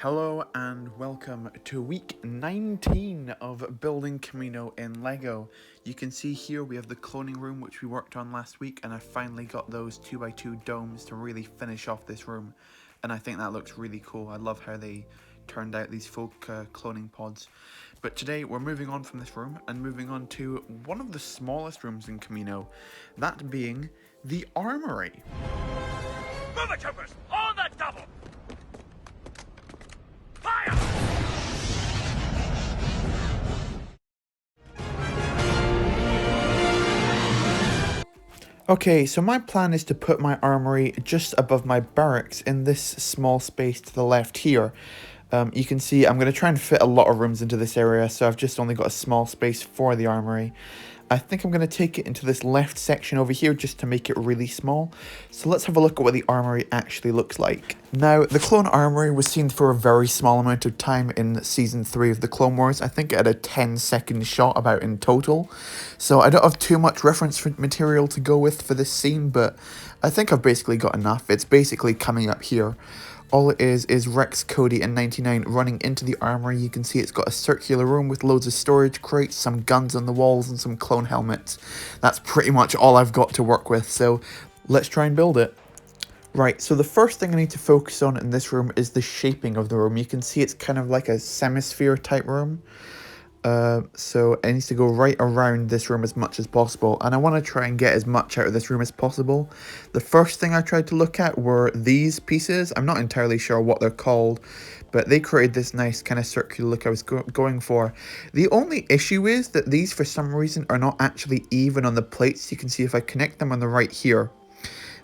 Hello and welcome to week 19 of building Kamino in Lego. You can see here we have the cloning room which we worked on last week, and I finally got those 2x2 domes to really finish off this room, and I think that looks really cool. I love how they turned out these folk cloning pods. But today we're moving on from this room and moving on to one of the smallest rooms in Kamino, that being the Armory. Move it, troopers! On the double! Fire! Okay, so my plan is to put my armory just above my barracks in this small space to the left here. You can see I'm going to try and fit a lot of rooms into this area, so I've just only got a small space for the armory. I think I'm going to take it into this left section over here just to make it really small. So let's have a look at what the armory actually looks like. Now, the clone armory was seen for a very small amount of time in season 3 of the Clone Wars. I think it had a 10-second shot about in total. So I don't have too much reference material to go with for this scene, but I think I've basically got enough. It's basically coming up here. All it is Rex, Cody, and 99 running into the armory. You can see it's got a circular room with loads of storage crates, some guns on the walls, and some clone helmets. That's pretty much all I've got to work with, so let's try and build it. Right, so the first thing I need to focus on in this room is the shaping of the room. You can see it's kind of like a semi-sphere type room. So it needs to go right around this room as much as possible, and I want to try and get as much out of this room as possible. The first thing I tried to look at were these pieces. I'm not entirely sure what they're called, but they created this nice kind of circular look I was going for. The only issue is that these for some reason are not actually even on the plates. You can see if I connect them on the right here,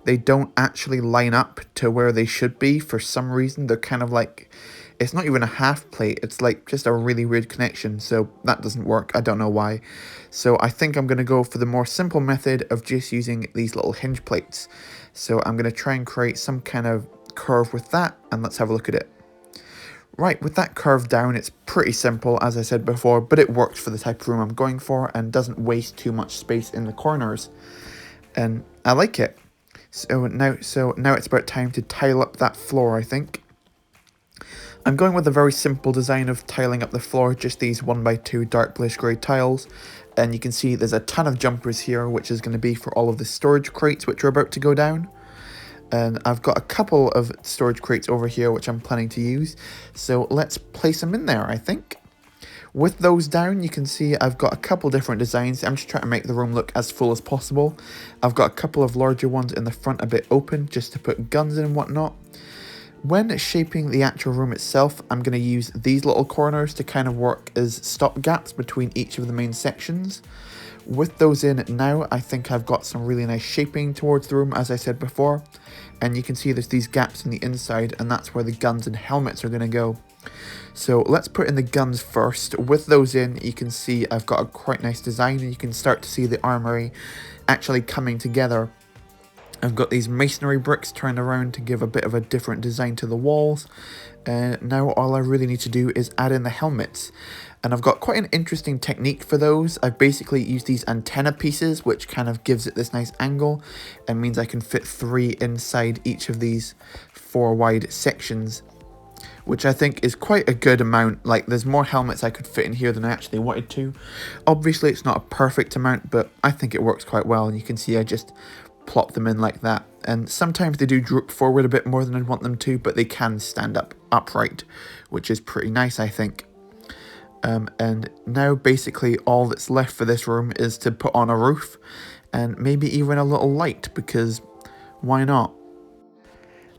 they don't actually line up to where they should be for some reason. They're kind of like, it's not even a half plate, it's like just a really weird connection, so that doesn't work. I don't know why. So I think I'm going to go for the more simple method of just using these little hinge plates. So I'm going to try and create some kind of curve with that, and let's have a look at it. Right, with that curve down, it's pretty simple, as I said before, but it works for the type of room I'm going for and doesn't waste too much space in the corners. And I like it. So now it's about time to tile up that floor, I think. I'm going with a very simple design of tiling up the floor, just these 1x2 dark bluish grey tiles, and you can see there's a ton of jumpers here, which is going to be for all of the storage crates which are about to go down. And I've got a couple of storage crates over here which I'm planning to use, so let's place them in there, I think. With those down, you can see I've got a couple different designs. I'm just trying to make the room look as full as possible. I've got a couple of larger ones in the front a bit open, just to put guns in and whatnot. When shaping the actual room itself, I'm going to use these little corners to kind of work as stop gaps between each of the main sections. With those in now, I think I've got some really nice shaping towards the room, as I said before. And you can see there's these gaps on the inside, and that's where the guns and helmets are going to go. So let's put in the guns first. With those in, you can see I've got a quite nice design, and you can start to see the armory actually coming together. I've got these masonry bricks turned around to give a bit of a different design to the walls. Now all I really need to do is add in the helmets. And I've got quite an interesting technique for those. I've basically used these antenna pieces, which kind of gives it this nice angle and means I can fit 3 inside each of these 4 wide sections, which I think is quite a good amount. Like, there's more helmets I could fit in here than I actually wanted to. Obviously, it's not a perfect amount, but I think it works quite well, and you can see I just plop them in like that. And sometimes they do droop forward a bit more than I'd want them to, but they can stand up upright, which is pretty nice, I think. And now basically all that's left for this room is to put on a roof and maybe even a little light, because why not?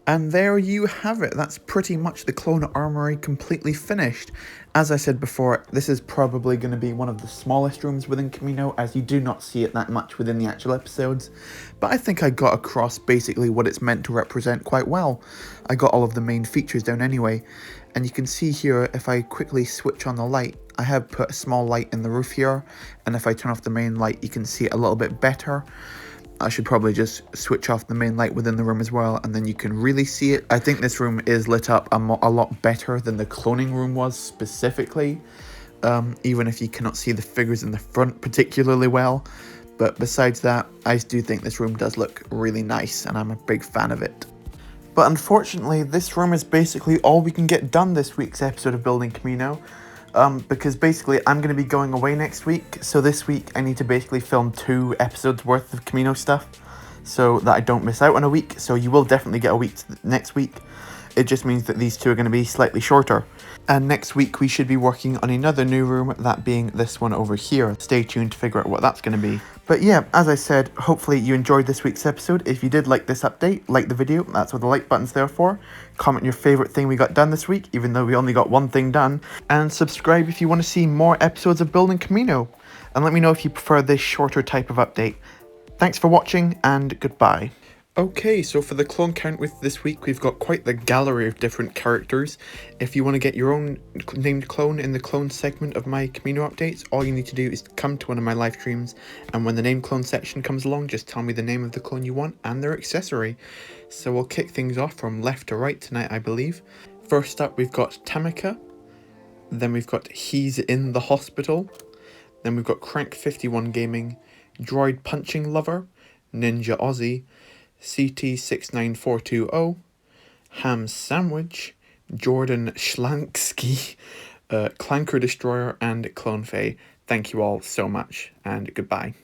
And there you have it. That's pretty much the clone armory completely finished. As I said before, this is probably going to be one of the smallest rooms within Kamino, as you do not see it that much within the actual episodes. But I think I got across basically what it's meant to represent quite well. I got all of the main features down anyway. And you can see here, if I quickly switch on the light, I have put a small light in the roof here. And if I turn off the main light, you can see it a little bit better. I should probably just switch off the main light within the room as well, and then you can really see it. I think this room is lit up a lot better than the cloning room was specifically, even if you cannot see the figures in the front particularly well. But besides that, I do think this room does look really nice, and I'm a big fan of it. But unfortunately, this room is basically all we can get done this week's episode of Building Kamino. Because basically I'm going to be going away next week, so this week I need to basically film 2 episodes worth of Kamino stuff, so that I don't miss out on a week. So you will definitely get a week next week. It just means that these 2 are going to be slightly shorter. And next week we should be working on another new room, that being this one over here. Stay tuned to figure out what that's going to be. But yeah, as I said, hopefully you enjoyed this week's episode. If you did like this update, like the video, that's what the like button's there for. Comment your favourite thing we got done this week, even though we only got 1 thing done. And subscribe if you want to see more episodes of Building Kamino. And let me know if you prefer this shorter type of update. Thanks for watching, and goodbye. Okay, so for the clone count with this week, we've got quite the gallery of different characters. If you want to get your own named clone in the clone segment of my Kamino updates, all you need to do is come to one of my live streams, and when the named clone section comes along, just tell me the name of the clone you want and their accessory. So we'll kick things off from left to right tonight, I believe. First up, we've got Tamika. Then we've got He's in the Hospital. Then we've got Crank51 Gaming, Droid Punching Lover, Ninja Aussie, CT69420, Ham Sandwich, Jordan Schlansky, Clanker Destroyer, and Clone Faye. Thank you all so much, and goodbye.